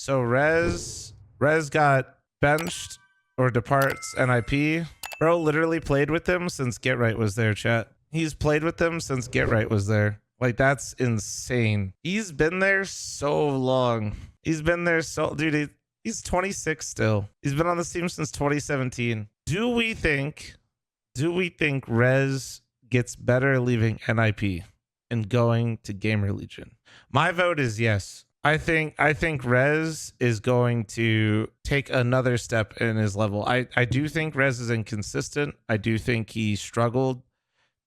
So REZ got benched or departs NIP. Bro literally played with them since Get Right was there, chat. He's played with them since Get Right was there. Like, that's insane. He's been there so long. He's been there so... Dude, he's 26 still. He's been on this team since 2017. Do we think REZ gets better leaving NIP and going to GamerLegion? My vote is yes. I think REZ is going to take another step in his level. I do think REZ is inconsistent. I do think he struggled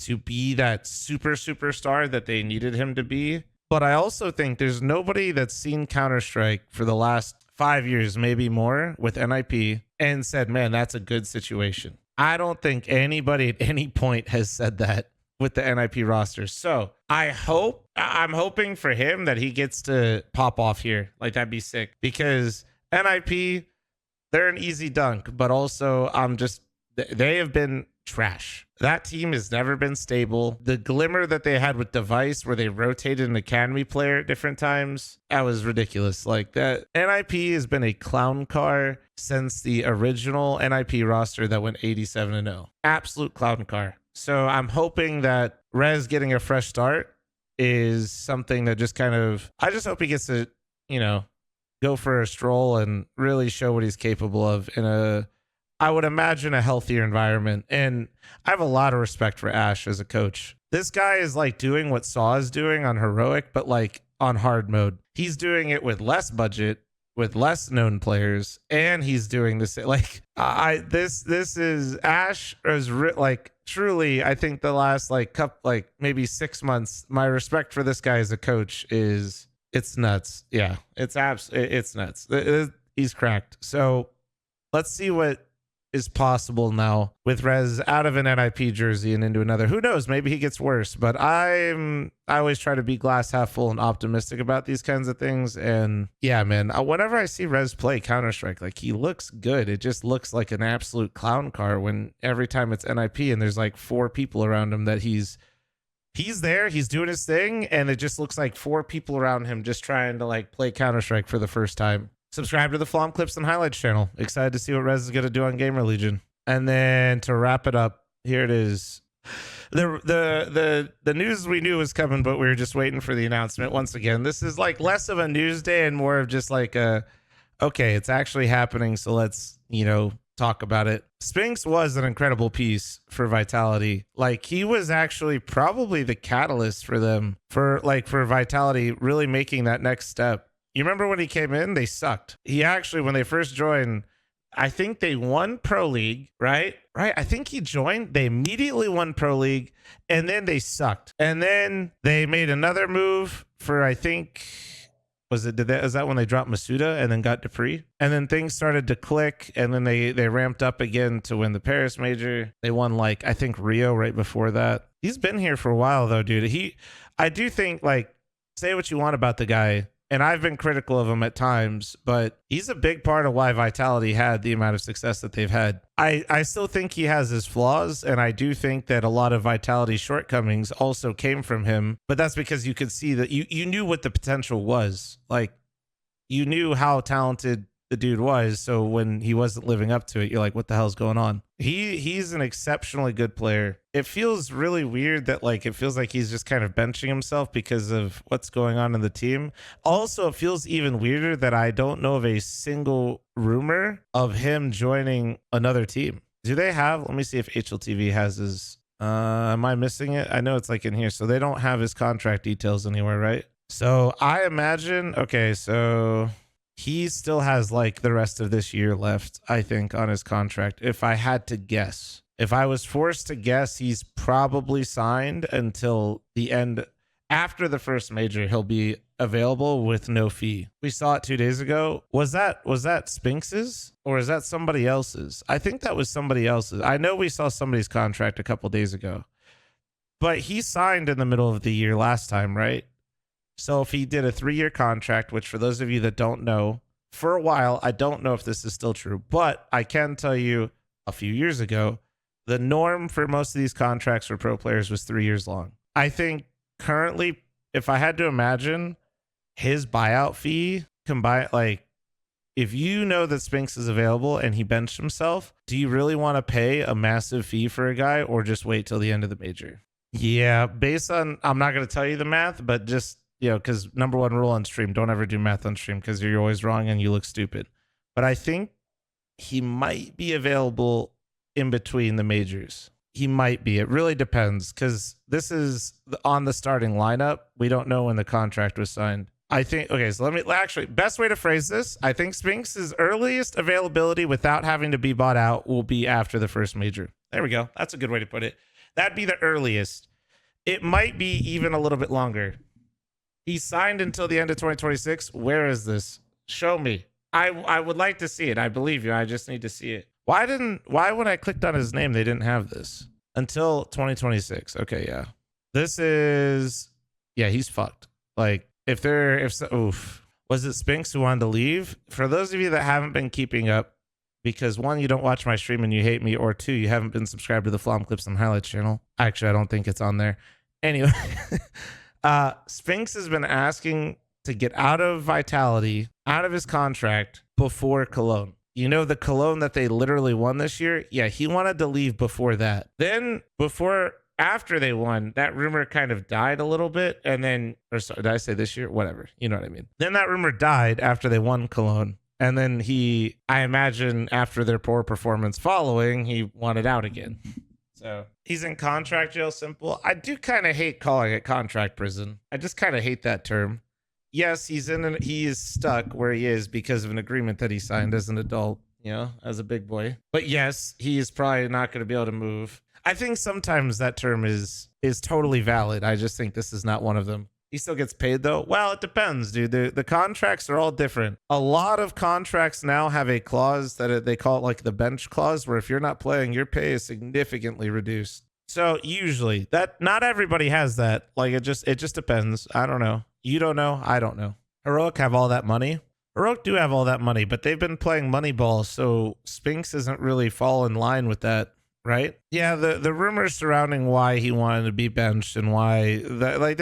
to be that superstar that they needed him to be. But I also think there's nobody that's seen Counter-Strike for the last 5 years, maybe more, with NIP and said, man, that's a good situation. I don't think anybody at any point has said that with the NIP roster. So I'm hoping for him that he gets to pop off here. Like, that'd be sick, because NIP, they're an easy dunk, but also they have been trash. That team has never been stable. The glimmer that they had with Device, where they rotated an academy player at different times, that was ridiculous. Like, that NIP has been a clown car since the original NIP roster that went 87-0. Absolute clown car. So I'm hoping that REZ getting a fresh start is something that just kind of, I just hope he gets to, go for a stroll and really show what he's capable of in I would imagine, a healthier environment. And I have a lot of respect for Ash as a coach. This guy is like doing what Saw is doing on Heroic, but like on hard mode. He's doing it with less budget, with less known players, and he's doing this like this is Ash is truly, I think the last maybe 6 months, my respect for this guy as a coach is, it's nuts. Yeah, it's nuts. He's cracked. So let's see what is possible now with REZ out of an NIP jersey and into another. Who knows? Maybe he gets worse, but I always try to be glass half full and optimistic about these kinds of things. And yeah, man, whenever I see REZ play Counter-Strike, like, he looks good. It just looks like an absolute clown car when every time it's NIP and there's like 4 people around him that he's there, he's doing his thing, and it just looks like 4 people around him just trying to like play Counter-Strike for the first time. Subscribe to the fl0m Clips and Highlights channel. Excited to see what REZ is going to do on GamerLegion. And then to wrap it up, here it is. The news we knew was coming, but we were just waiting for the announcement. Once again, this is like less of a news day and more of just like okay, it's actually happening, so let's, talk about it. Spinx was an incredible piece for Vitality. Like, he was actually probably the catalyst for them, for Vitality really making that next step. You remember when he came in, they sucked. He actually, when they first joined, I think they won Pro League, right? I think he joined, they immediately won Pro League, and then they sucked. And then they made another move for, I think, is that when they dropped Masuda and then got Dupree? And then things started to click, and then they ramped up again to win the Paris Major. They won, I think, Rio right before that. He's been here for a while, though, dude. I do think, say what you want about the guy, and I've been critical of him at times, but he's a big part of why Vitality had the amount of success that they've had. I still think he has his flaws, and I do think that a lot of Vitality's shortcomings also came from him, but that's because you could see that you knew what the potential was. Like, you knew how talented the dude was, so when he wasn't living up to it, you're like, what the hell's going on? He's an exceptionally good player. It feels really weird that it feels like he's just kind of benching himself because of what's going on in the team. Also, it feels even weirder that I don't know of a single rumor of him joining another team. Do they have, let me see if HLTV has his, am I missing it? I know it's in here. So they don't have his contract details anywhere, right? So I imagine, okay, so he still has the rest of this year left, I think, on his contract. If I had to guess, if I was forced to guess, he's probably signed until the end. After the first major, he'll be available with no fee. We saw it 2 days ago. Was that Spinx's or is that somebody else's? I think that was somebody else's. I know we saw somebody's contract a couple days ago, but he signed in the middle of the year last time, right? So if he did a 3-year contract, which for those of you that don't know, for a while, I don't know if this is still true, but I can tell you a few years ago, the norm for most of these contracts for pro players was 3 years long. I think currently, if I had to imagine, his buyout fee combined, if you know that Spinx is available and he benched himself, do you really want to pay a massive fee for a guy or just wait till the end of the major? Yeah, based on, I'm not going to tell you the math, but just, because number one rule on stream, don't ever do math on stream because you're always wrong and you look stupid. But I think he might be available in between the majors. He might be. It really depends because this is on the starting lineup. We don't know when the contract was signed. I think, okay, so let me actually, best way to phrase this, I think Spinx's earliest availability without having to be bought out will be after the first major. There we go. That's a good way to put it. That'd be the earliest. It might be even a little bit longer. He signed until the end of 2026. Where is this? Show me. I would like to see it. I believe you. I just need to see it. Why when I clicked on his name, they didn't have this until 2026? Okay, yeah. This is, yeah, he's fucked. Like, was it Spinx who wanted to leave? For those of you that haven't been keeping up, because one, you don't watch my stream and you hate me, or two, you haven't been subscribed to the fl0m Clips and Highlights channel. Actually, I don't think it's on there. Anyway, Spinx has been asking to get out of Vitality, out of his contract before Cologne. You know, the Cologne that they literally won this year? Yeah, he wanted to leave before that. Then after they won, that rumor kind of died a little bit. And then, or sorry, did I say this year? Whatever. You know what I mean? Then that rumor died after they won Cologne. And then I imagine after their poor performance following, he wanted out again. So he's in contract jail, simple. I do kind of hate calling it contract prison. I just kind of hate that term. Yes, he is stuck where he is because of an agreement that he signed as an adult, as a big boy. But yes, he is probably not going to be able to move. I think sometimes that term is totally valid. I just think this is not one of them. He still gets paid though. Well, it depends, dude. The contracts are all different. A lot of contracts now have a clause that they call it like the bench clause, where if you're not playing, your pay is significantly reduced. So usually not everybody has that. Like it just depends. I don't know. You don't know. I don't know. Heroic have all that money. Heroic do have all that money, but they've been playing Moneyball, so Spinx isn't really fall in line with that. Right? Yeah, the rumors surrounding why he wanted to be benched and why that, like,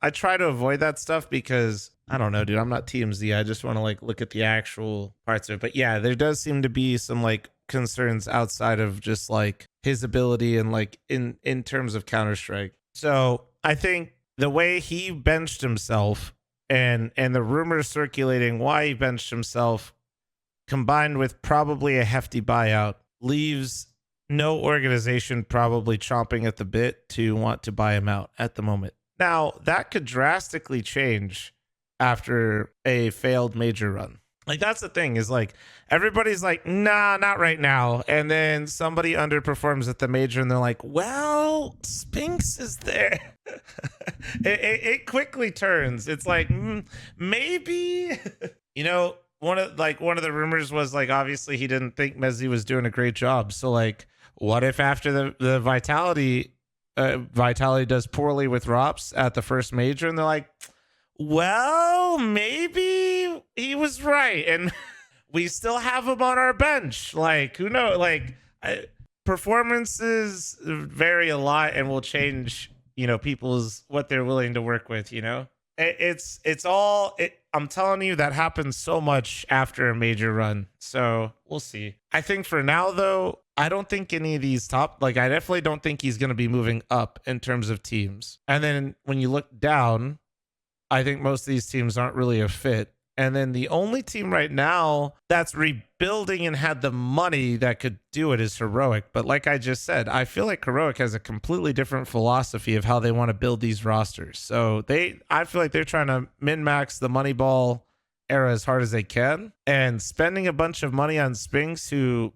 I try to avoid that stuff because I don't know, dude. I'm not TMZ. I just want to like look at the actual parts of it. But yeah, there does seem to be some like concerns outside of just like his ability and like in terms of Counter-Strike. So I think the way he benched himself and the rumors circulating why he benched himself, combined with probably a hefty buyout, leaves no organization probably chomping at the bit to want to buy him out at the moment. Now, that could drastically change after a failed major run. Like, that's the thing, is like everybody's like, nah, not right now. And then somebody underperforms at the major and they're like, well, Spinx is there. it quickly turns. It's like, maybe, one of the rumors was like, obviously he didn't think Mezzi was doing a great job. So like, what if after the Vitality does poorly with ROPS at the first major and they're like, well, maybe he was right and we still have him on our bench. Like, who knows? Like, performances vary a lot and will change, people's what they're willing to work with, I'm telling you, that happens so much after a major run. So we'll see. I think for now, though, I don't think any of these I definitely don't think he's going to be moving up in terms of teams. And then when you look down, I think most of these teams aren't really a fit. And then the only team right now that's rebuilding and had the money that could do it is Heroic. But like I just said, I feel like Heroic has a completely different philosophy of how they want to build these rosters. So I feel like they're trying to min-max the Moneyball era as hard as they can, and spending a bunch of money on Spinx, who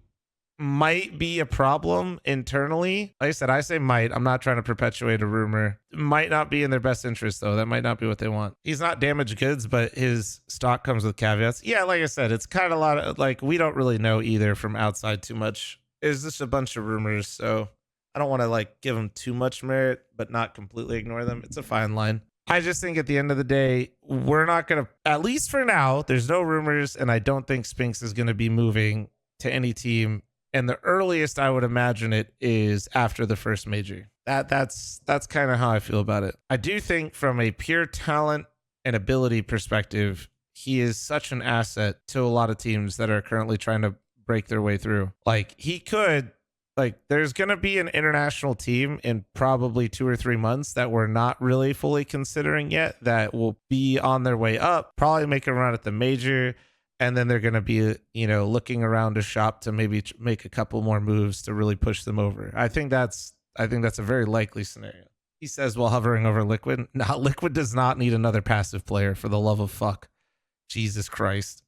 might be a problem internally. Like I said, I say might. I'm not trying to perpetuate a rumor. Might not be in their best interest, though. That might not be what they want. He's not damaged goods, but his stock comes with caveats. Yeah, like I said, it's kind of a lot of, like, we don't really know either from outside too much. It's just a bunch of rumors, so I don't want to, like, give them too much merit, but not completely ignore them. It's a fine line. I just think at the end of the day, we're not going to, at least for now, there's no rumors, and I don't think Spinx is going to be moving to any team. And the earliest I would imagine it is after the first major. That's kind of how I feel about it. I do think from a pure talent and ability perspective, he is such an asset to a lot of teams that are currently trying to break their way through. Like he could, like there's going to be an international team in probably 2 or 3 months that we're not really fully considering yet that will be on their way up, probably make a run at the major. And then they're going to be, you know, looking around a shop to maybe make a couple more moves to really push them over. I think that's a very likely scenario. He says while hovering over Liquid. Liquid does not need another passive player, for the love of fuck. Jesus Christ.